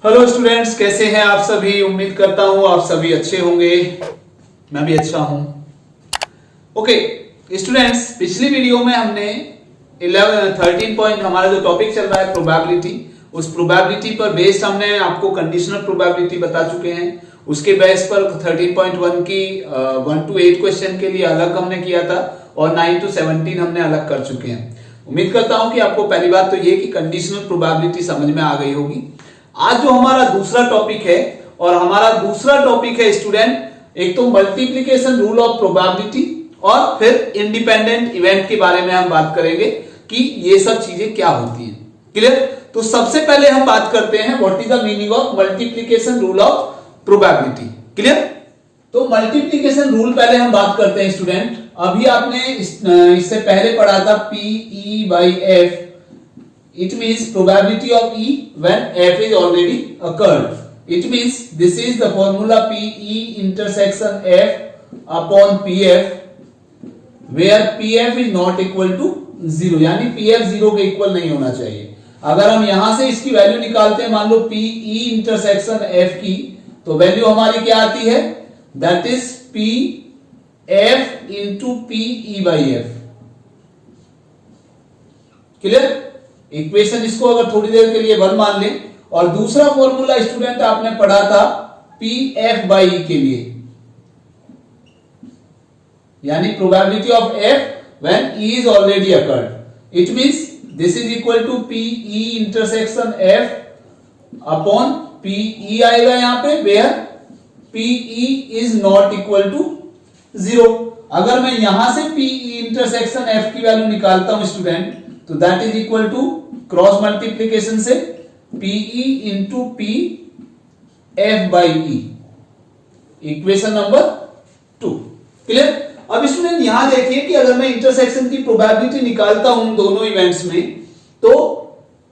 Hello students, कैसे हैं आप सभी। उम्मीद करता हूं आप सभी अच्छे होंगे। मैं भी अच्छा हूं। ओके स्टूडेंट्स, पिछली वीडियो में हमने 13 पॉइंट हमारा जो टॉपिक चल रहा है प्रोबेबिलिटी, उस प्रोबेबिलिटी पर बेस्ड हमने आपको कंडीशनल प्रोबेबिलिटी बता चुके हैं। उसके बेस पर 13.1 की 1 to 8 क्वेश्चन के लिए अलग हमने किया था और 9 to 17 हमने अलग कर चुके हैं। उम्मीद करता हूं कि आपको पहली बात तो ये कि कंडीशनल प्रोबेबिलिटी समझ में आ गई होगी। आज जो हमारा दूसरा टॉपिक है, और हमारा दूसरा टॉपिक है स्टूडेंट, एक तो मल्टीप्लिकेशन रूल ऑफ प्रोबेबिलिटी और फिर इंडिपेंडेंट इवेंट के बारे में हम बात करेंगे कि ये सब चीजें क्या होती हैं। क्लियर। तो सबसे पहले हम बात करते हैं what is the meaning of multiplication rule of probability. Clear. तो मल्टीप्लिकेशन रूल पहले हम बात करते हैं स्टूडेंट। अभी आपने इससे पहले पढ़ा था PE/F. It means probability of E when F is already occurred. It means this is the formula PE intersection F upon PF where PF is not equal to 0, यानी PF 0 के इक्वल नहीं होना चाहिए। अगर हम यहां से इसकी वैल्यू निकालते हैं, मान लो PE इंटरसेक्शन F की, तो वैल्यू हमारी क्या आती है, that is PF into PE/F। Clear. Equation इसको अगर थोड़ी देर के लिए 1 मान लें, और दूसरा फॉर्मूला स्टूडेंट आपने पढ़ा था PF/E के लिए, यानी probability of F when E is already occurred. It means this is equal to PE intersection F upon PE आएगा यहां पे, where PE is not equal to 0। अगर मैं यहां से PE इंटरसेक्शन F की वैल्यू निकालता हूं स्टूडेंट, तो that is equal to cross multiplication से PE into PF/E, equation number 2। Clear. अब स्टूडेंट यहां देखिए कि अगर मैं इंटरसेक्शन की प्रोबेबिलिटी निकालता हूं दोनों इवेंट्स में, तो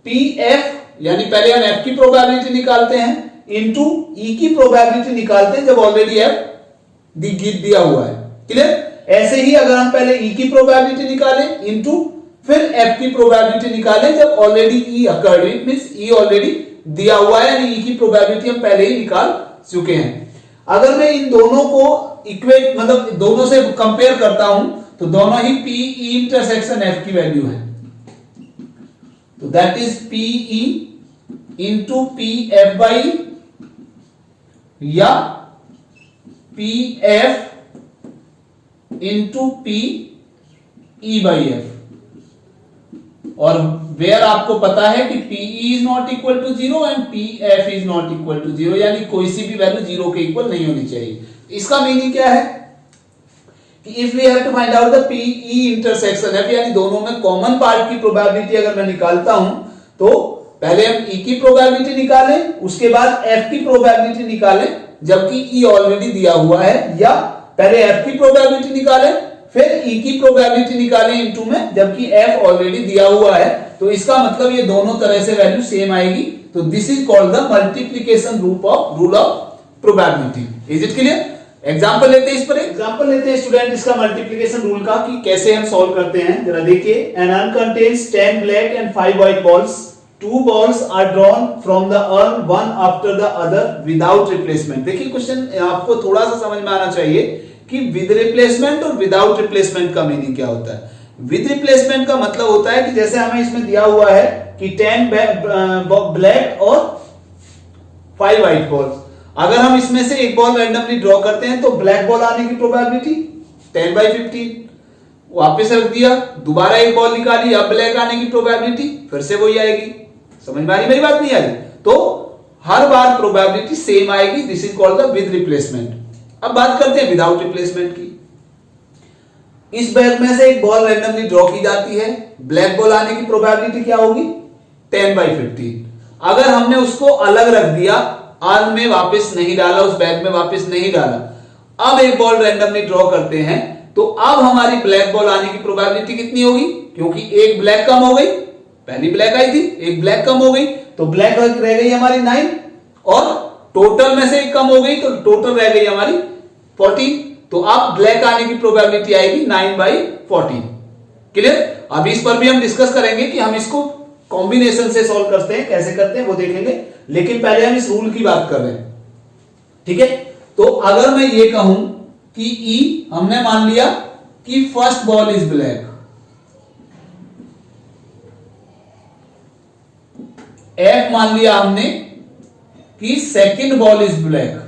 PF यानी पहले हम F की प्रोबेबिलिटी निकालते हैं इंटू E की प्रोबेबिलिटी निकालते हैं जब ऑलरेडी F दिया हुआ है। क्लियर। ऐसे ही अगर हम पहले E की प्रोबेबिलिटी निकालें इंटू फिर F की प्रोबेबिलिटी निकालें जब already E occurred, it means E already दिया हुआ है, यानी E की प्रोबेबिलिटी हम पहले ही निकाल चुके हैं। अगर मैं इन दोनों को इक्वेट मतलब दोनों से कंपेयर करता हूं, तो दोनों ही PE इंटरसेक्शन F की वैल्यू है, तो that is PE into PF/E या PF इंटू PE/F। और वेयर आपको पता है कि PE is not equal to 0 and PF is not equal to 0, यानी कोई सी भी वैल्यू 0 के इक्वल नहीं होनी चाहिए। इसका मीनिंग क्या है कि if we have to find out the PE intersection F, यानी दोनों में कॉमन पार्ट की प्रोबेबिलिटी अगर मैं निकालता हूं, तो पहले हम E की प्रोबेबिलिटी निकालें, उसके बाद F की प्रोबेबिलिटी निकालें जबकि E ऑलरेडी दिया हुआ है, या पहले F की प्रोबेबिलिटी निकालें फिर E की प्रोबेबिलिटी निकालें इनटू में जबकि F ऑलरेडी दिया हुआ है। तो इसका मतलब ये दोनों तरह से वैल्यू सेम आएगी। तो this is called the multiplication rule of probability. Is it clear. Example लेते हैं, इस पर एग्जांपल लेते हैं स्टूडेंट इसका मल्टीप्लिकेशन रूल का कि कैसे हम सॉल्व करते हैं। जरा देखिए, an urn contains 10 black and 5 white balls, 2 balls are drawn from the urn one after the other without replacement। देखिए क्वेश्चन आपको थोड़ा सा समझ में आना चाहिए कि विद रिप्लेसमेंट और विदाउट रिप्लेसमेंट का मीनिंग क्या होता है। विद रिप्लेसमेंट का मतलब होता है कि जैसे हमें इसमें दिया हुआ है कि 10 ब्लैक और 5 व्हाइट बॉल्स, अगर हम इसमें से एक बॉल रैंडमली ड्रॉ करते हैं तो ब्लैक बॉल आने की प्रोबेबिलिटी 10/15, वापस रख दिया, दोबारा एक बॉल निकाली, अब ब्लैक आने की प्रोबेबिलिटी फिर से वही आएगी। समझ में आ रही मेरी बात, नहीं आ रही? तो हर बार प्रोबेबिलिटी सेम आएगी। This is called the with replacement. अब बात करते हैं विदाउट रिप्लेसमेंट की। इस बैग में से एक बॉल रैंडमली ड्रॉ की जाती है, ब्लैक बॉल आने की प्रोबेबिलिटी क्या होगी, 10/15। अगर हमने उसको अलग रख दिया, अर्न में वापस नहीं डाला, उस बैग में वापस नहीं डाला, अब एक बॉल रैंडमली ड्रॉ करते हैं, तो अब हमारी ब्लैक बॉल आने की प्रोबेबिलिटी कितनी होगी, क्योंकि एक ब्लैक कम हो गई, पहली ब्लैक आई थी, एक ब्लैक कम हो गई, तो ब्लैक रह गई हमारी 9, और टोटल में से एक कम हो गई तो टोटल रह गई हमारी 14। तो अब ब्लैक आने की प्रोबेबिलिटी आएगी 9/14। क्लियर। अभी इस पर भी हम डिस्कस करेंगे कि हम इसको कॉम्बिनेशन से सॉल्व करते हैं, कैसे करते हैं वो देखेंगे, लेकिन पहले हम इस रूल की बात कर रहे हैं। ठीक है, तो अगर मैं ये कहूं कि ई, हमने मान लिया कि first ball is black, F मान लिया हमने कि सेकंड बॉल इज ब्लैक।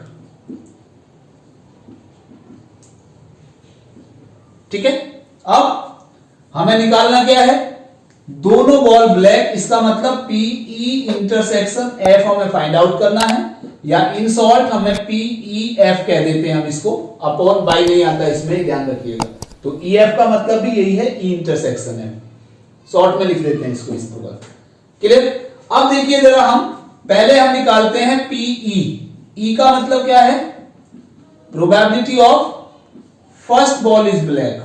ठीक है, अब हमें निकालना क्या है, दोनों बॉल ब्लैक, इसका मतलब पीई इंटरसेक्शन एफ हमें फाइंड आउट करना है, या इन शॉर्ट हमें पीई एफ कह देते हैं हम इसको, अपॉन बाई नहीं आता इसमें, ध्यान रखिएगा। तो ई एफ का मतलब भी यही है, ई इंटरसेक्शन है, शॉर्ट में लिख देते हैं इसको इस प्रकार। क्लियर। अब देखिए जरा, हम पहले हम निकालते हैं पीई। ई का मतलब क्या है, probability of first ball is black,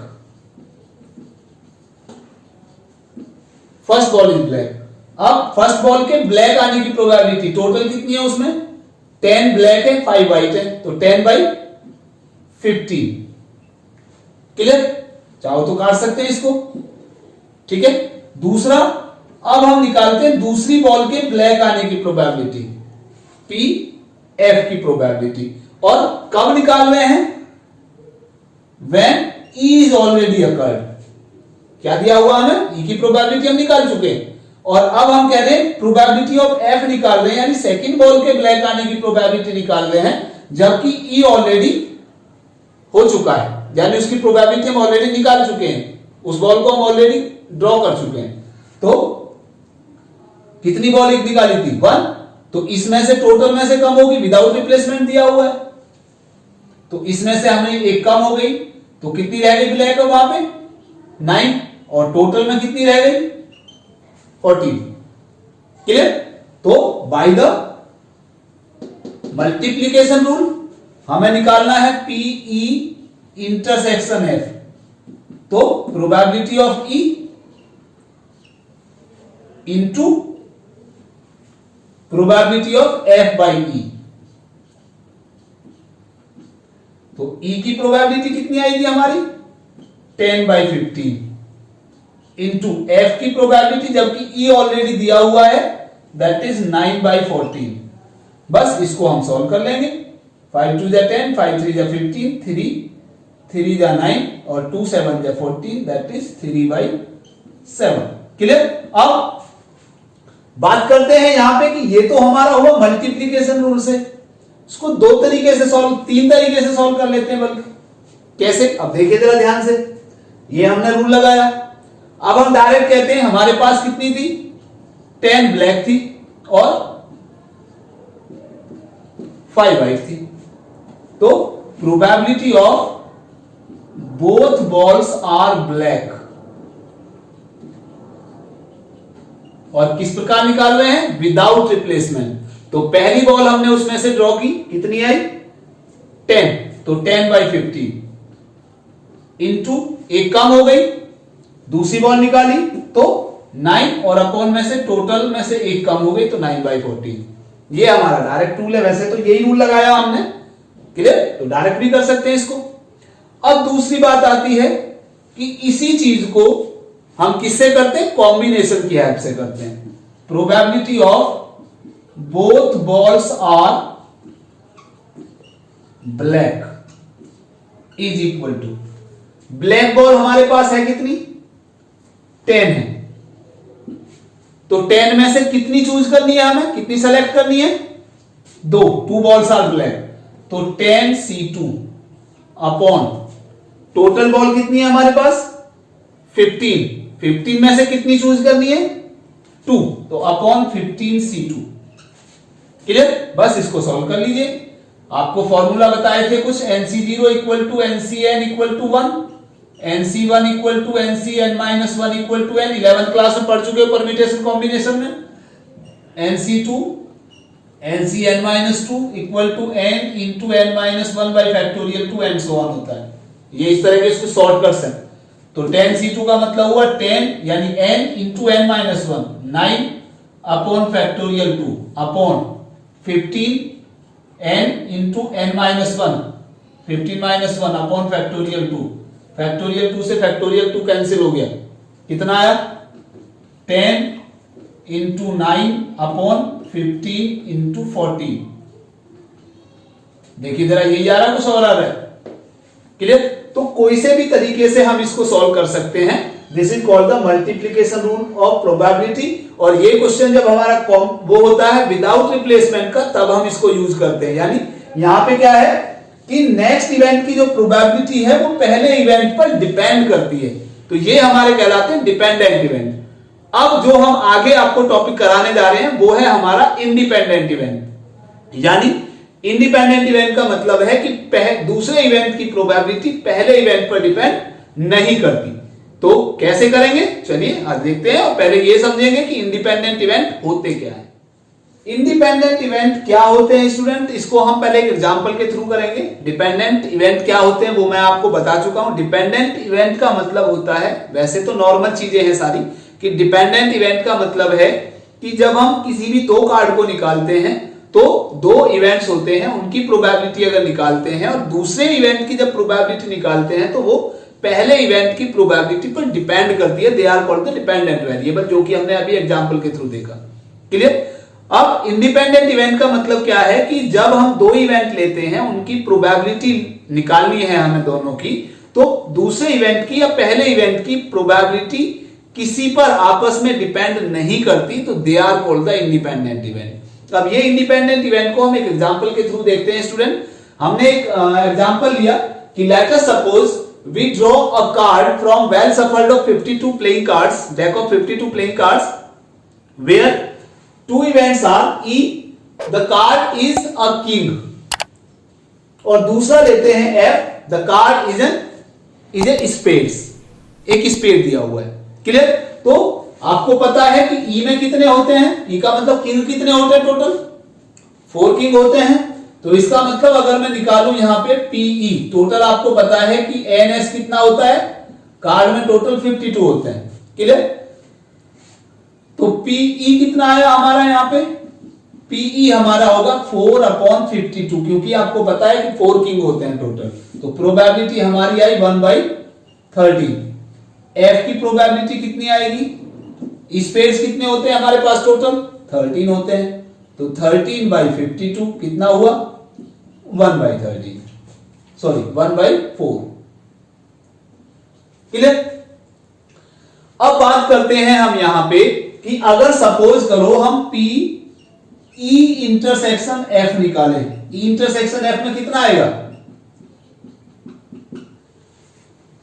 first ball is black. अब फर्स्ट बॉल के ब्लैक आने की प्रोबेबिलिटी टोटल कितनी है, उसमें 10 ब्लैक है 5 व्हाइट है, तो 10/15। क्लियर, चाहो तो काट सकते हैं इसको। ठीक है, दूसरा, अब हम निकालते हैं दूसरी बॉल के ब्लैक आने की प्रोबेबिलिटी, पी एफ की प्रोबेबिलिटी, और कब निकाल रहे हैं, when E is already occurred. क्या दिया हुआ हमें, ई की प्रोबेबिलिटी हम निकाल चुके हैं, और अब हम कह रहे हैं प्रोबेबिलिटी ऑफ एफ निकाल रहे हैं, यानी सेकंड बॉल के ब्लैक आने की प्रोबेबिलिटी निकाल रहे हैं, जबकि ई ऑलरेडी हो चुका है, यानी उसकी प्रोबेबिलिटी हम ऑलरेडी निकाल चुके हैं, उस बॉल को हम ऑलरेडी ड्रॉ कर चुके हैं। तो कितनी बॉल एक निकाली थी, 1, तो इसमें से टोटल में से कम होगी, विदाउट रिप्लेसमेंट दिया हुआ है, तो इसमें से हमें एक कम हो गई, तो कितनी रह गई ब्लैक वहां पे 9, और टोटल में कितनी रह गई 14। क्लियर। तो बाय द मल्टीप्लीकेशन रूल हमें निकालना है पीई इंटरसेक्शन एफ, तो probability of E into probability of F by E. तो ई की प्रोबेबिलिटी कितनी आई थी हमारी 10/15 इंटू एफ की प्रोबेबिलिटी, जबकि ई ऑलरेडी दिया हुआ है, दैट इज 9/14। बस इसको हम सॉल्व कर लेंगे, 5 2 जा 10, 5 3 जा 15, 3 जा 9, और 2 7 जा 14, दैट इज 3/7। क्लियर। अब बात करते हैं यहां पे कि ये तो हमारा हुआ मल्टीप्लीकेशन रूल से, इसको दो तरीके से सॉल्व, 3 तरीके से सॉल्व कर लेते हैं बल्कि। कैसे, अब देखिए जरा ध्यान से, ये हमने रूल लगाया, अब हम डायरेक्ट कहते हैं हमारे पास कितनी थी 10 ब्लैक थी और 5 व्हाइट थी, तो probability of both balls are black, और किस प्रकार निकाल रहे हैं, विदाउट रिप्लेसमेंट। तो पहली बॉल हमने उसमें से ड्रॉ की, कितनी आई 10, तो 10/15 इंटू एक कम हो गई, दूसरी बॉल निकाली तो 9, और अपॉन में से टोटल में से एक कम हो गई, तो 9/14। ये हमारा डायरेक्ट रूल है, वैसे तो यही रूल लगाया हमने। क्लियर, तो डायरेक्ट भी कर सकते हैं इसको। अब दूसरी बात आती है कि इसी चीज को हम किससे करते हैं, कॉम्बिनेशन की हेल्प से करते हैं। Probability of both balls are black is equal to, black ball हमारे पास है कितनी 10 है, तो 10 में से कितनी चूज करनी है हमें, कितनी सेलेक्ट करनी है, 2 बॉल्स आर ब्लैक, तो 10C2 अपॉन टोटल बॉल कितनी है हमारे पास 15 में से कितनी चूज करनी है 2, तो अपॉन 15C2। क्लियर, बस इसको सॉल्व कर लीजिए। आपको फॉर्मूला बताए थे कुछ, NC0 equal to NCN equal to 1, NC1 equal to NCN-1 equal to n, 11th class में पढ़ चुके हो परम्यूटेशन कॉम्बिनेशन में। NC2 NCN-2 equal to n into n-1 by factorial 2 and so on होता है। ये इस तरह के इसको शॉर्ट कर सकते। तो 10C2 का मतलब हुआ 10 यानी n into n-1, 9 upon factorial 2 upon 15 n into n-1, 15-1 upon factorial 2, factorial 2 से फैक्टोरियल 2 कैंसिल हो गया, कितना आया 10 इंटू 9/15 इंटू 14। देखिए जरा, ये 11 कुछ और आ रहा है। क्लियर? तो कोई से भी तरीके से हम इसको सॉल्व कर सकते हैं। This is called the multiplication rule of probability. और ये क्वेश्चन जब हमारा वो होता है विदाउट रिप्लेसमेंट का, तब हम इसको यूज करते हैं। यानी यहां पे क्या है कि नेक्स्ट इवेंट की जो प्रोबेबिलिटी है वो पहले इवेंट पर डिपेंड करती है। तो ये हमारे कहलाते हैं डिपेंडेंट इवेंट। अब जो हम आगे आपको टॉपिक कराने जा रहे हैं वो है हमारा इंडिपेंडेंट इवेंट। यानी इंडिपेंडेंट इवेंट का मतलब है कि दूसरे इवेंट की प्रोबेबिलिटी पहले इवेंट पर डिपेंड नहीं करती। तो कैसे करेंगे, चलिए आज देखते हैं। और पहले ये समझेंगे कि इंडिपेंडेंट इवेंट होते क्या है। इंडिपेंडेंट इवेंट क्या होते हैं स्टूडेंट, इसको हम पहले एक एग्जांपल के थ्रू करेंगे। डिपेंडेंट इवेंट क्या होते हैं वो मैं आपको बता चुका हूं। डिपेंडेंट इवेंट का मतलब होता है, वैसे तो नॉर्मल चीजें हैं सारी, कि डिपेंडेंट इवेंट का मतलब है कि जब हम किसी भी दो कार्ड को निकालते हैं तो दो इवेंट्स होते हैं, उनकी प्रोबेबिलिटी अगर निकालते हैं और दूसरे इवेंट की जब प्रोबेबिलिटी निकालते हैं तो वो पहले इवेंट की प्रोबेबिलिटी पर डिपेंड करती है। They are called the dependent variable, जो कि हमने अभी एग्जांपल के थ्रू देखा। क्लियर? अब इंडिपेंडेंट इवेंट का मतलब क्या है कि जब हम दो इवेंट लेते हैं, उनकी प्रोबेबिलिटी निकालनी है हमें दोनों की, तो दूसरे इवेंट की या पहले इवेंट की प्रोबेबिलिटी किसी पर आपस में डिपेंड नहीं करती, तो they are called the independent event. अब ये इंडिपेंडेंट इवेंट को हम एक एग्जांपल के थ्रू देखते हैं स्टूडेंट। हमने एक एग्जांपल लिया कि let us suppose we draw a card from well shuffled of 52 playing cards, deck of 52 playing cards, where two events are E, the card is a king, और दूसरा लेते हैं F, the card is a spades, एक spade दिया हुआ है। Clear? तो आपको पता है कि E में कितने होते हैं, E का मतलब किंग कितने होते हैं, टोटल 4 किंग होते हैं। तो इसका मतलब अगर मैं निकालूं यहां पे पीई, टोटल आपको पता है कि एनएस कितना होता है, कार्ड में टोटल 52 होते हैं। क्लियर? तो पीई कितना आया हमारा, यहां पे पीई हमारा होगा 4/52, क्योंकि आपको पता है कि 4 किंग होते हैं टोटल। तो प्रोबेबिलिटी हमारी आई 1/13। एफ की प्रोबेबिलिटी कितनी आएगी, स्पेड्स कितने होते हैं हमारे पास, टोटल 13 होते हैं। तो 13/52 कितना हुआ, 1/13, सॉरी 1/4। क्लियर? अब बात करते हैं हम यहां पे कि अगर सपोज करो हम पी ई इंटरसेक्शन एफ निकालें। ई इंटरसेक्शन एफ में कितना आएगा,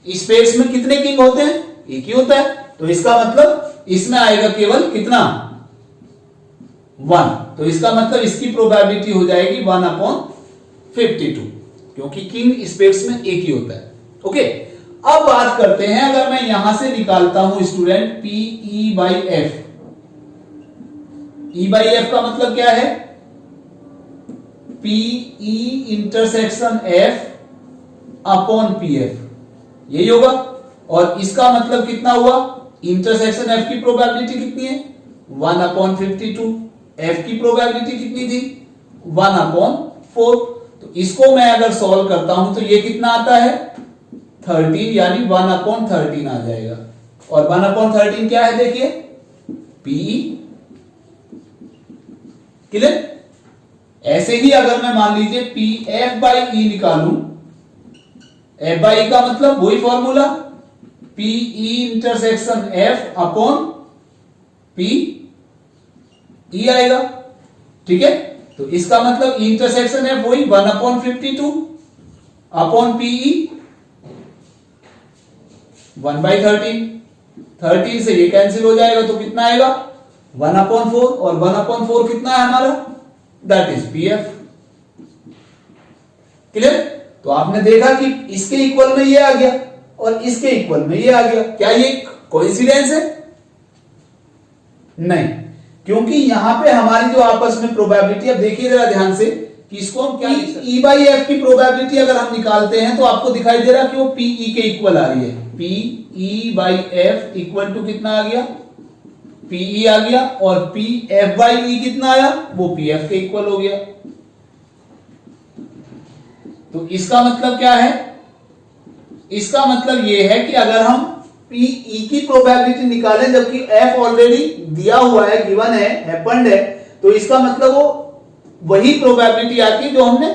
स्पेस में कितने किंग होते हैं, एक ही होता है। तो इसका मतलब इसमें आएगा केवल कितना, 1। तो इसका मतलब इसकी प्रोबेबिलिटी हो जाएगी 1/52, क्योंकि किंग स्पेड्स में एक ही होता है। ओके, अब बात करते हैं, अगर मैं यहां से निकालता हूं student P E by F. E by F का मतलब क्या है, P E intersection F upon P F, यही होगा। और इसका मतलब कितना हुआ, इंटरसेक्शन एफ की प्रोबेबिलिटी कितनी है, 1/52। एफ की प्रोबेबिलिटी कितनी थी, 1/4। तो इसको मैं अगर सॉल्व करता हूं तो ये कितना आता है, 13, यानी 1/13 आ जाएगा। और 1/13 क्या है, देखिए पीई। क्लियर? ऐसे ही अगर मैं मान लीजिए पी एफ बाई ई निकालूं, एफ बाई ई का मतलब वही formula, P E intersection F upon P ई आएगा। ठीक है? तो इसका मतलब इंटरसेक्शन एफ वही 1/52 अपॉन पीई 1/13। 13 से ये कैंसिल हो जाएगा तो कितना आएगा, 1/4। और 1/4 कितना है हमारा, दैट इज पीएफ। क्लियर? तो आपने देखा कि इसके इक्वल में ये आ गया और इसके इक्वल में ये आ गया। क्या ये कोइंसिडेंस है? नहीं, क्योंकि यहां पे हमारी जो आपस में प्रोबेबिलिटी, अब देखिए जरा ध्यान से कि इसको हम क्या, ई बाई एफ की प्रोबेबिलिटी अगर हम निकालते हैं तो आपको दिखाई दे रहा कि वो पीई के इक्वल आ रही है। P E by F equal to कितना आ गया, पीई आ गया। और पी एफ बाई ई कितना आया, वो पी एफ के इक्वल हो गया। तो इसका मतलब क्या है, इसका मतलब यह है कि अगर हम पी ई की प्रोबेबिलिटी निकालें जबकि एफ ऑलरेडी दिया हुआ है, गिवन है, हैपेंड है, तो इसका मतलब वो वही प्रोबेबिलिटी आती है जो हमने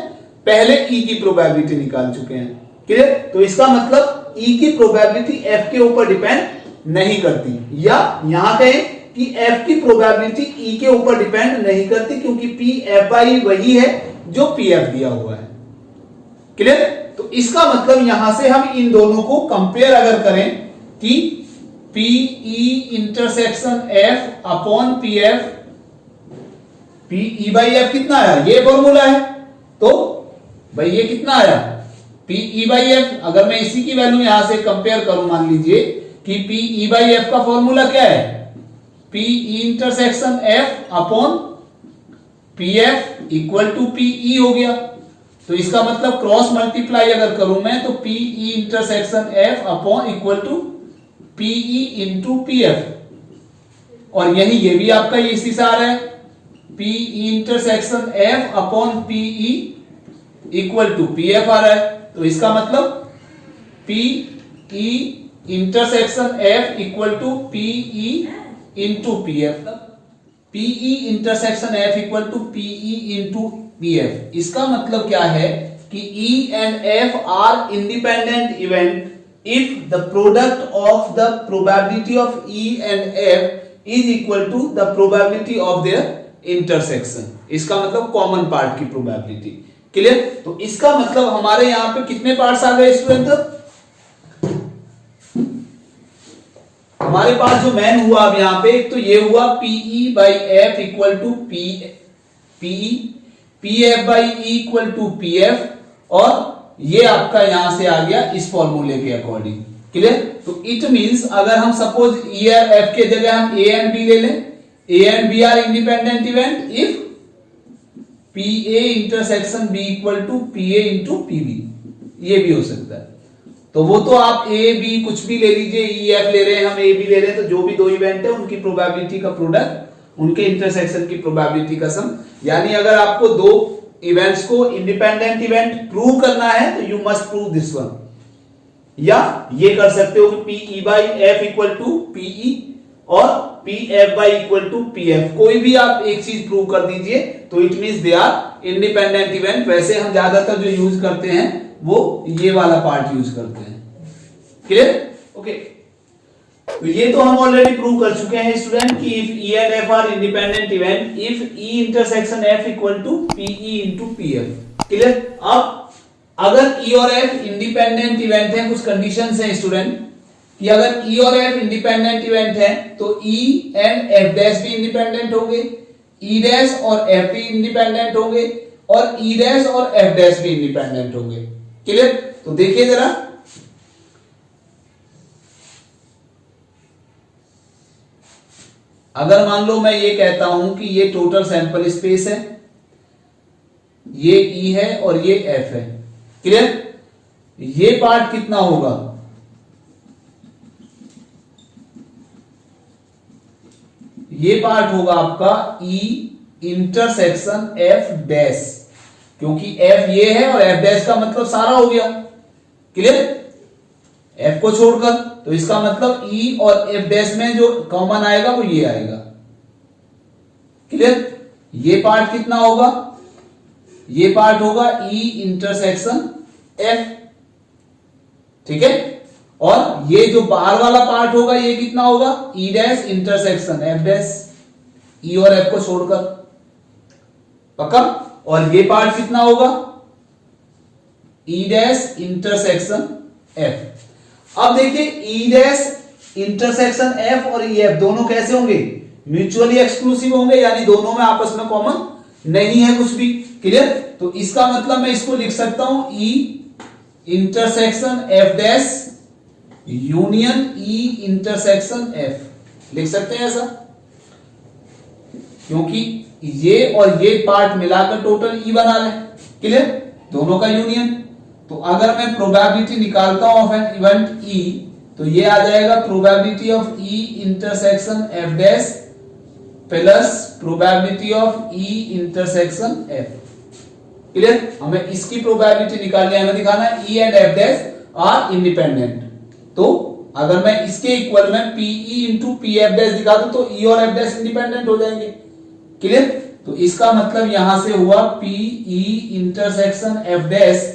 पहले ई की प्रोबेबिलिटी निकाल चुके हैं। क्लियर? तो इसका मतलब ई की प्रोबेबिलिटी एफ के ऊपर डिपेंड नहीं करती, या यहां कहें कि एफ की प्रोबेबिलिटी ई के ऊपर डिपेंड नहीं करती, क्योंकि पी एफ बाई वही है जो पी एफ दिया हुआ है। क्लियर? तो इसका मतलब यहां से हम इन दोनों को कंपेयर अगर करें कि P E intersection F upon P F, P E by F कितना आया, ये फॉर्मूला है, तो भाई ये कितना आया पी ई बाई एफ। अगर मैं इसी की वैल्यू यहां से कंपेयर करूं, मान लीजिए कि पी ई बाई एफ का फॉर्मूला क्या है, P E intersection F upon P F equal to P E हो गया। तो इसका मतलब क्रॉस मल्टीप्लाई अगर करूं मैं, तो P E intersection F upon equal to P E into P F, और यही ये भी आपका इसी से आ रहा है, P E intersection F upon P E equal to P F आ रहा है। तो इसका मतलब P E intersection F equal to P E into P F, P E intersection F equal to P E into P F. इसका मतलब क्या है कि E and F are independent event if the product of the probability of E and F is equal to the probability of their intersection। इसका मतलब common part की probability. Clear? तो इसका मतलब हमारे यहां पे कितने पार्ट्स आ गए स्टूडेंट, हमारे पास जो मैन हुआ अब यहां पे, तो ये हुआ P E by F equal to P E, P F by E equal to P F, और ये आपका यहां से आ गया इस फॉर्मूले के अकॉर्डिंग। क्लियर? तो इट मींस अगर हम सपोज ई एफ के जगह हम ए एंड बी ले लें, A and B are independent event if P A intersection B equal to P A into P B, ये भी हो सकता है। तो वो तो आप ए बी कुछ भी ले लीजिए, ई एफ ले रहे हैं, हम ए बी ले रहे हैं, तो जो भी दो इवेंट है उनकी प्रोबेबिलिटी का प्रोडक्ट, उनके इंटरसेक्शन की प्रोबेबिलिटी का सम। यानी अगर आपको दो इवेंट्स को इंडिपेंडेंट इवेंट प्रूव करना है तो you must prove this one, या ये कर सकते हो कि P E by F equal to P E और P F by equal to P F, कोई भी आप एक चीज प्रूव कर दीजिए तो it means they are independent event. वैसे हम ज्यादातर जो यूज करते हैं वो ये वाला पार्ट यूज करते हैं। क्लियर? ओके, तो ये तो हम ऑलरेडी प्रूव कर चुके हैं स्टूडेंट कि if E and F are independent event if E intersection F equal to P E into P F. Clear? अब अगर ई और एफ इंडिपेंडेंट इवेंट है, कुछ कंडीशंस हैं स्टूडेंट कि अगर ई और एफ इंडिपेंडेंट इवेंट है तो ई एंड एफ डैश भी इंडिपेंडेंट होंगे, ई डैश और एफ भी इंडिपेंडेंट होंगे, और ई डैश और एफ डैश भी इंडिपेंडेंट होंगे। क्लियर? तो देखिए जरा, अगर मान लो मैं ये कहता हूं कि ये टोटल सैंपल स्पेस है, ये ई है और ये एफ है। क्लियर? ये पार्ट कितना होगा, ये पार्ट होगा आपका ई इंटरसेक्शन एफ डैश, क्योंकि एफ ये है और एफ डैश का मतलब सारा हो गया। क्लियर? एफ को छोड़कर, तो इसका मतलब ई और एफ डैश में जो कॉमन आएगा वो ये आएगा। क्लियर? ये पार्ट कितना होगा, ये पार्ट होगा ई इंटरसेक्शन एफ। ठीक है? और ये जो बाहर वाला पार्ट होगा ये कितना होगा, E dash intersection F dash, E और एफ को छोड़कर। पक्का? और ये पार्ट कितना होगा, ई डैश इंटरसेक्शन एफ। अब देखिए ई डैश इंटरसेक्शन एफ और ई एफ दोनों कैसे होंगे, म्यूचुअली एक्सक्लूसिव होंगे, यानी दोनों में आपस में कॉमन नहीं है कुछ भी। क्लियर? तो इसका मतलब मैं इसको लिख सकता हूं ई इंटरसेक्शन एफ डैश यूनियन ई इंटरसेक्शन एफ, लिख सकते हैं ऐसा, क्योंकि ये और ये पार्ट मिलाकर टोटल ई बना रहे हैं। क्लियर? दोनों का यूनियन। तो अगर मैं प्रोबेबिलिटी निकालता हूं ऑफ एन इवेंट ई, तो ये आ जाएगा probability of E intersection F dash plus probability of E intersection F. Clear? हमें इसकी प्रोबेबिलिटी निकालनी है, हमें दिखाना है E and F dash are independent. तो अगर मैं इसके इक्वल में P E into P F dash दिखा दूं तो ई और एफ डैश इंडिपेंडेंट हो जाएंगे। क्लियर? तो इसका मतलब यहां से हुआ P E intersection F dash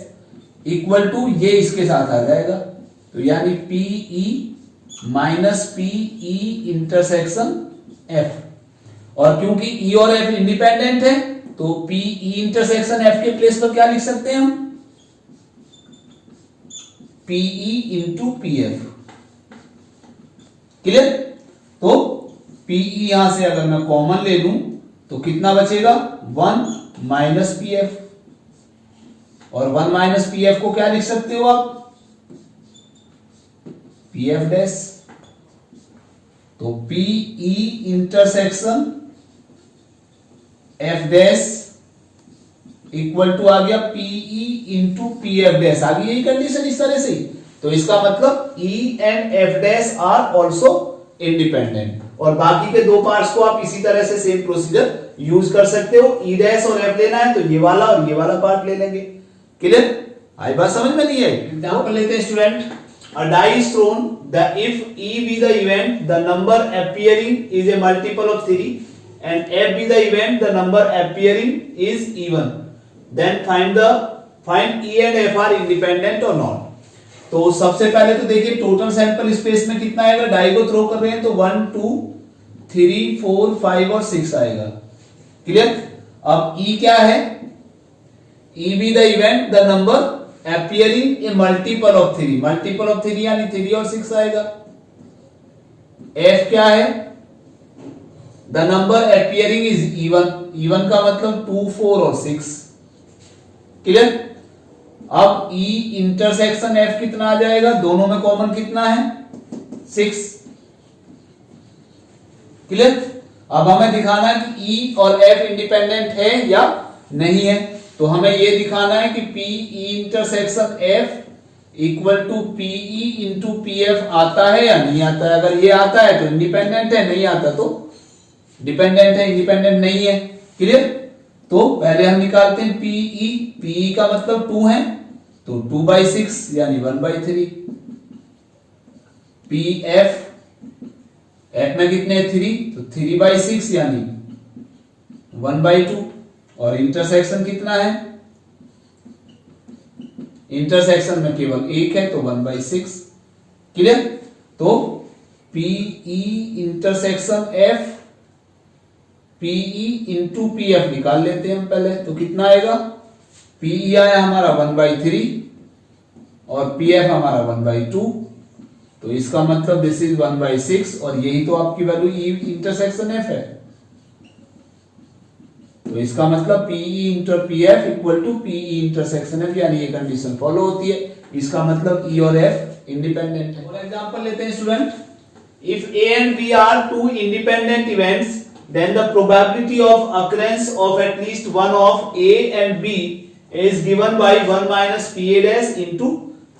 equal to ये इसके साथ आ जाएगा, तो यानी P E minus P E intersection F. और क्योंकि ई और एफ इंडिपेंडेंट है तो पीई इंटरसेक्शन एफ के प्लेस पर क्या लिख सकते हैं हम? P E into P F. Clear? तो पीई यहां से अगर मैं कॉमन ले लूं तो कितना बचेगा? 1 माइनस पी एफ, और 1 माइनस पी एफ को क्या लिख सकते हो आप? P F dash. तो P E intersection F dash equal to आ गया P E into P F dash. आ गई यही कंडीशन इस तरह से। तो इसका मतलब E and F dash are also independent. और बाकी के दो पार्ट्स को आप इसी तरह से सेम प्रोसीजर यूज कर सकते हो। ई डैश और एफ लेना है तो ये वाला और ये वाला पार्ट ले लेंगे। क्लियर? आई बात समझ में नहीं है? एग्जांपल लेते हैं student. A die is thrown. If E be the event, the number appearing is a multiple of 3, and F be the event, the number appearing is even. Then find E and F are independent or not. तो सबसे पहले तो देखिए total sample space में कितना आएगा। Die को throw कर रहे हैं तो 1 2 3 4 5 और 6 आएगा। क्लियर? अब E क्या है? E be the event, the number appearing a multiple of 3, multiple of 3 यानी 3 और 6 आएगा। F क्या है? The number appearing is even, even का मतलब 2 4 और 6। क्लियर? अब E इंटरसेक्शन F कितना आ जाएगा? दोनों में कॉमन कितना है? 6। क्लियर? अब हमें दिखाना है कि E और F इंडिपेंडेंट है या नहीं है। तो हमें यह दिखाना है कि P E intersection F equal to P E into P F आता है या नहीं आता है। अगर ये आता है तो इंडिपेंडेंट है, नहीं आता तो डिपेंडेंट है, इंडिपेंडेंट नहीं है। क्लियर? तो पहले हम निकालते हैं पीई। पीई का मतलब 2 है तो 2/6 यानी 1/3। पी एफ में कितने 3 तो 3/6 यानी 1/2। और इंटरसेक्शन कितना है? इंटरसेक्शन में केवल 1 है तो 1/6। क्लियर? तो P E intersection F P E into P F निकाल लेते हैं हम पहले। तो कितना आएगा? पीई आया हमारा 1/3 और पी एफ हमारा 1/2। तो इसका मतलब दिस इज 1/6 और यही तो आपकी वैल्यू ई इंटरसेक्शन एफ है। तो इसका मतलब P E inter P F equal to P E intersection F, यानी ये कंडीशन फॉलो होती है। इसका मतलब ई और एफ इंडिपेंडेंट है। और एग्जांपल लेते हैं student. If A and B are two independent events then the probability of occurrence of at least one of A and B is given by 1 minus P A dash into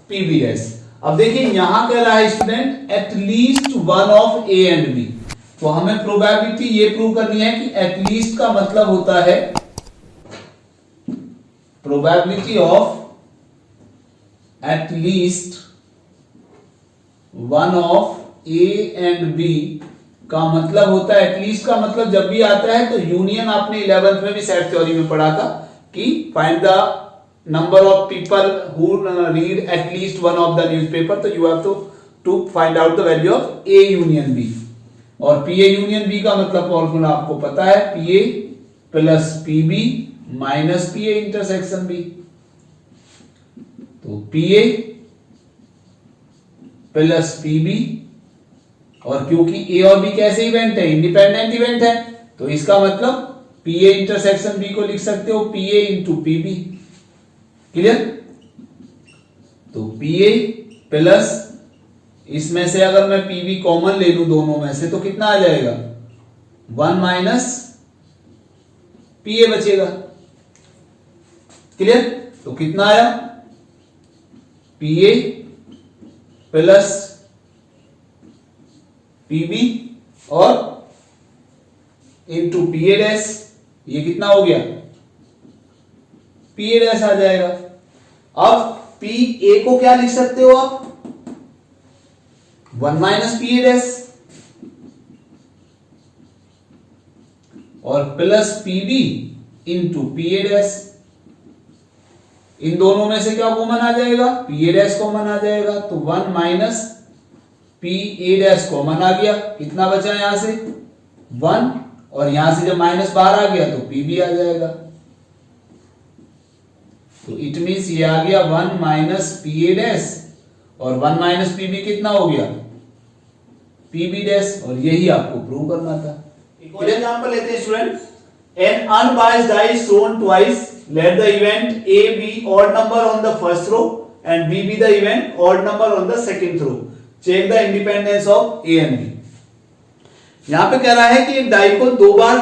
P B dash. अब देखिए यहां कह रहा है student at least one of A and B. तो हमें probability ये prove करनी है कि एटलीस्ट का मतलब होता है probability of at least one of A and B का मतलब होता है, एटलीस्ट का मतलब जब भी आता है तो यूनियन आपने 11th में भी सेट थ्योरी में पढ़ा था कि find the number of people who read at least one of the newspaper. तो you have to find out the value of A union B. और पी ए यूनियन बी का मतलब फॉर्मूला आपको पता है, P A plus P B minus P A intersection B. तो P A plus P B, और क्योंकि ए और बी कैसे इवेंट है? इंडिपेंडेंट इवेंट है, तो इसका मतलब पी ए इंटरसेक्शन बी को लिख सकते हो P A into P B. Clear? तो पी ए प्लस, इसमें से अगर मैं पी बी कॉमन ले लूं दोनों में से तो कितना आ जाएगा? 1 माइनस पी ए बचेगा। क्लियर? तो कितना आया? P A plus P B और इंटू पी ए डैश, ये कितना हो गया? पी ए डैश आ जाएगा। अब पी ए को क्या लिख सकते हो आप? 1 माइनस पी ए डैश और plus P B into P A dash. इन दोनों में से क्या कॉमन आ जाएगा? पी ए डैश कॉमन आ जाएगा, तो 1 minus P A dash common आ गया। कितना बचा यहां से? 1, और यहां से जब माइनस बाहर आ गया तो पी बी आ जाएगा। तो इट मीन्स ये आ गया 1 माइनस पी ए डैश और 1 माइनस पी बी कितना हो गया? P B dash. और यही आपको प्रूव करना था। एक और एग्जांपल लेते हैं student. An unbiased die is thrown twice, let the event A be odd number on the first row and B be the event odd number on the second row, check the independence of A and B. यहां पे कह रहा है कि एक die को 2 बार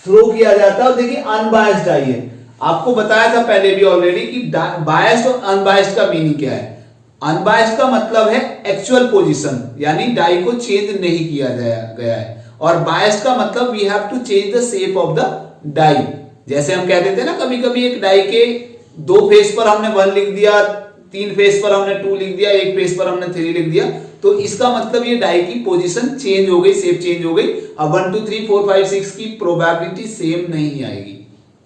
throw किया जाता है और देखिए अनबायस्ड डाई है। आपको बताया था पहले भी ऑलरेडी कि बायस्ड और अनबायस्ड का मीनिंग क्या है। अनबायस्ड का मतलब है एक्चुअल पोजीशन, यानी डाई को चेंज नहीं किया गया है, और बायस्ड का मतलब we have to change the shape of the die. जैसे हम कह देते हैं ना, कभी कभी एक डाई के 2 फेस पर हमने 1 लिख दिया, 3 फेस पर हमने 2 लिख दिया, 1 फेस पर हमने 3 लिख दिया, तो इसका मतलब ये डाई की पोजीशन चेंज हो गई, शेप चेंज हो गई। अब 1 2 3 4 5 6 की प्रोबेबिलिटी सेम नहीं आएगी।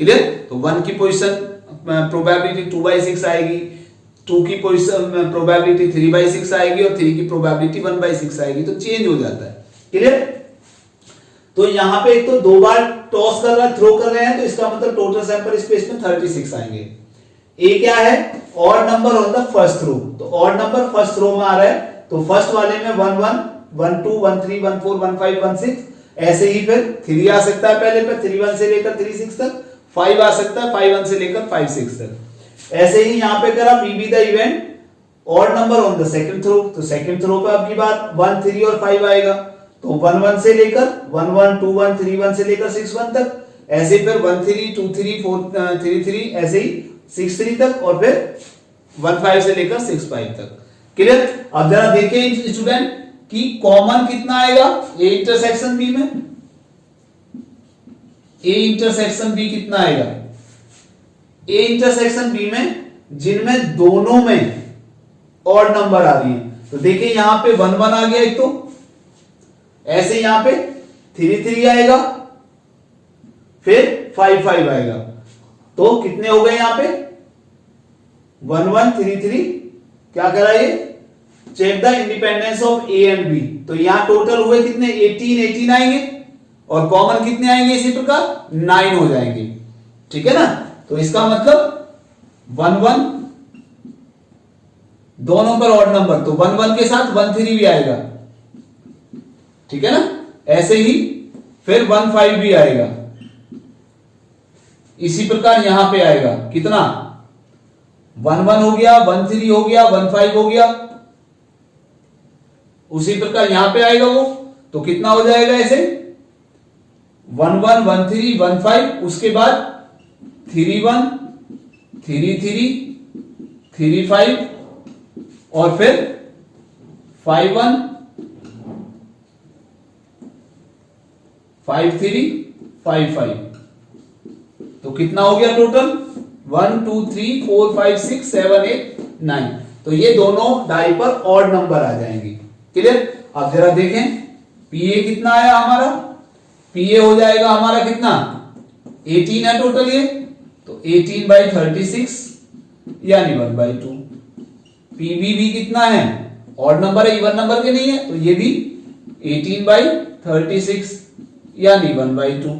क्लियर? तो 1 की पोजीशन प्रोबेबिलिटी 2/6 आएगी, 2 की पोजीशन प्रोबेबिलिटी 3/6 आएगी और 3 की प्रोबेबिलिटी 1/6 आएगी, तो चेंज हो जाता है। क्लियर? तो यहां पे एक तो 2 बार टॉस कर रहा है, थ्रो कर रहे हैं, तो इसका मतलब टोटल सैंपल स्पेस में 36 आएंगे। ए क्या है? Odd number on the first row, तो ऑड नंबर फर्स्ट रो में आ रहा है, तो फर्स्ट वाले में 1 1 1 2 1 3 1 4 1 5 1 6, ऐसे ही फिर 3 आ सकता है पहले पे, 3 1 से लेकर 3 6 तक, 5 आ सकता है 5 1 से लेकर 5 6 तक। ऐसे ही यहां पे करा B be the event odd number on the second throw, तो सेकंड थ्रो पे आपकी बात 1 3 और 5 आएगा, तो 1 1 से लेकर 1 1 2 1 3 1 से लेकर 6 1 तक, ऐसे फिर 1 3 2 3 4 3 3, ऐसे ही 6 3 तक, और फिर 1 5 से लेकर 6 5 तक। क्लियर? अब जरा देखिए स्टूडेंट कि कॉमन कितना आएगा ए इंटरसेक्शन बी में। ए इंटरसेक्शन बी कितना आएगा? ए इंटरसेक्शन बी में जिनमें दोनों में ऑड नंबर आ रही है, तो देखिए यहां पे 1 1 आ गया एक, तो ऐसे यहां पे 3 3 आएगा, फिर 5 5 आएगा, तो कितने हो गए यहां पे? 1 1 3 3। क्या करा ये? Check the independence of A and B. तो यहां टोटल हुए कितने? 18 18 आएंगे, और कॉमन कितने आएंगे इसी प्रकार? 9 हो जाएंगे। ठीक है ना? तो इसका मतलब 1 1 दोनों पर ऑड नंबर, तो 1 1 के साथ 1 3 भी आएगा। ठीक है ना? ऐसे ही फिर 1 5 भी आएगा, इसी प्रकार यहां पे आएगा कितना? 1 1 हो गया, 1 3 हो गया, 1 5 हो गया, उसी प्रकार यहां पे आएगा वो, तो कितना हो जाएगा ऐसे? 1 1 1 3 1 5, उसके बाद 3 1 3 3 3 5, और फिर 5 1 5 3 5 5, तो कितना हो गया टोटल? 1 2 3 4 5 6 7 8 9। तो ये दोनों डाई पर ऑड नंबर आ जाएंगे। क्लियर? अब जरा देखें पीए कितना आया हमारा? पीए हो जाएगा हमारा कितना? 18 है टोटल ये, तो 18/36 यानी 1/2। पीबी भी कितना है? ऑड नंबर है, इवन नंबर के नहीं है, तो ये भी 18/36 यानी 1/2।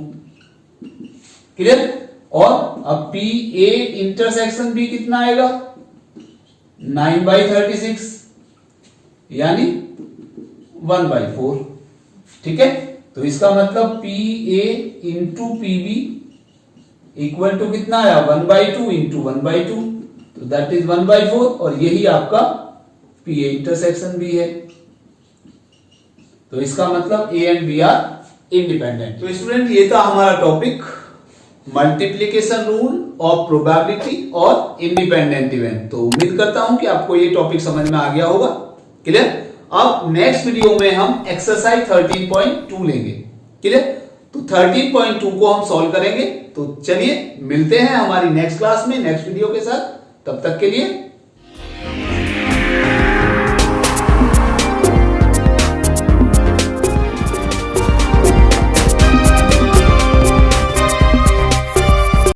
क्लियर? और अब पी ए इंटरसेक्शन बी कितना आएगा? 9/36 यानी 1/4। ठीक है? तो इसका मतलब P A into P B equal to कितना आया? 1/2 इंटू 1/2, तो दैट इज 1/4, और यही आपका पी ए इंटरसेक्शन बी है। तो इसका मतलब A and B are independent. तो स्टूडेंट ये था हमारा topic multiplication rule of probability और इंडिपेंडेंट इवेंट। तो उम्मीद करता हूं कि आपको ये टॉपिक समझ में आ गया होगा। क्लियर? अब नेक्स्ट वीडियो में हम एक्सरसाइज 13.2 लेंगे। क्लियर? तो 13.2 को हम सॉल्व करेंगे। तो चलिए मिलते हैं हमारी नेक्स्ट क्लास में नेक्स्ट वीडियो के साथ। तब तक के लिए